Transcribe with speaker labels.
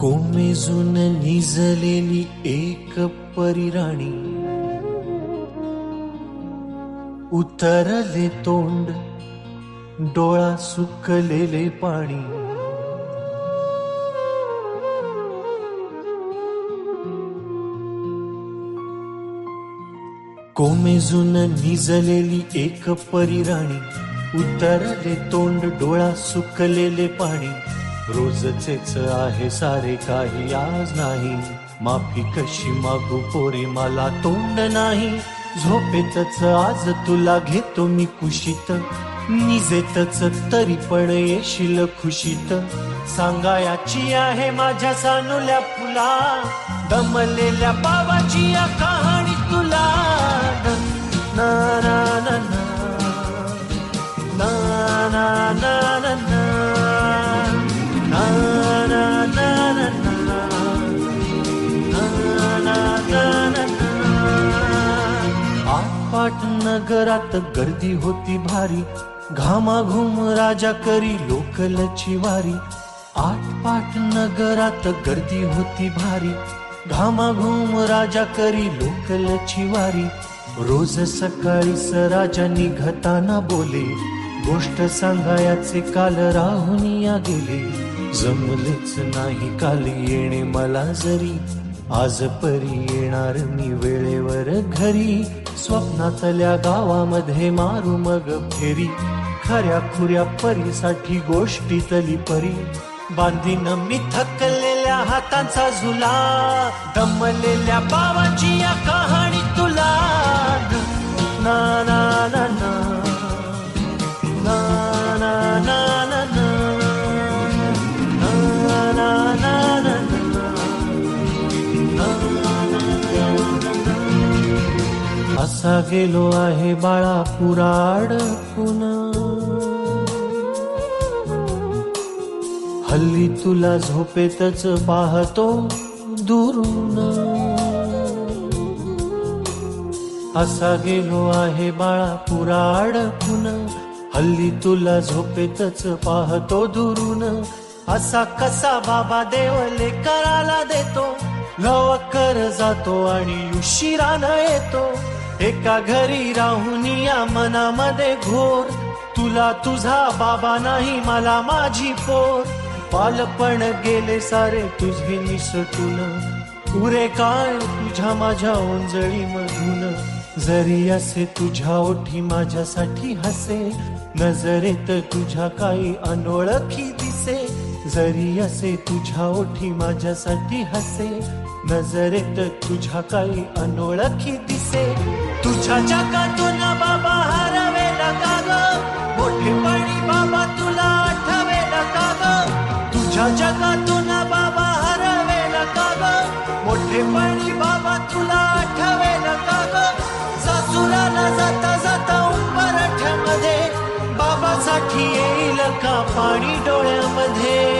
Speaker 1: कोमेजून निजलेली एक परिराणी, उतरले तोंड डोळा सुकलेले पाणी। कोमेजून निजलेली एक परिराणी, उतरले तोंड डोळा सुकलेले पाणी। रोजचेच आहे सारे काही आज नाही, माफी कशी मागू पोरी मला तोंड नाही। झोपेतच आज तुला घेतो मी कुशीत, निजेतच तरी पण येशील खुशीत। सांगायाची आहे माझ्या सानुल्या फुला, दमलेल्या बाबाची या कहाणी तुला। ना ना ना ना ना ना ना ना ना ना ना ना ना ना ना। आटपाट नगरात गर्दी होती भारी, घामाघूम राजा करी लोकलची वारी। आटपाट नगरात गर्दी होती भारी, घामाघूम राजा करी लोकलची वारी। रोज सकाळीच राजा निघताना बोले, गोष्ट सांगायाचे काल राहुनिया गेले। जमलेच नाही काल येणे मला जरी, आज परी येणार मी वेळेवर घरी। स्वप्नातल्या गावामध्ये मारू मग फेरी, खऱ्या खुऱ्या परीसाठी गोष्टीतली परी। बांधीन मी थकलेल्या हातांचा झुला, दमलेल्या बाबाची या कहाणी तुला। ना ना ना ना ना ना ना ना ना ना ना ना। असा गेलो आहे बाळा पुराड पुन्हा, हल्ली तुला झोपेतच पाहतो दुरून। असा गेलो आहे बाळा पुराड पुन्हा, हल्ली तुला झोपेतच पाहतो दुरून। असा कसा बाबा देवले कराला देतो, लवकर जातो आणि उशिरानं येतो। एका घरी राहून या मनामध्ये घोर, तुला तुझा बाबा नाही मला माझी पोर। बालपण गेले सारे तुझे निसटून, पुरे काय तुझ्या माझ्या ओंजळी मधून। जरी असे तुझ्या ओठी माझ्यासाठी हसे, नजरेत तुझ्या काही अनोळखी दिसे। जरी असे तुझ्या ओठी माझ्यासाठी हसे, नजरेत तुझ्या काही अनोळखी दिसे। तुझ्या जगातून बाबा हरवेला का ग, मोठेपणी बाबा तुला आठवेला का ग। तुझ्या जगातून बाबा हरवेला का ग, मोठेपणी बाबा तुला आठवेला का ग। सासुराला जाता जाता उंबरठ्यामध्ये, बाबासाठी येईल का पाणी डोळ्यामध्ये।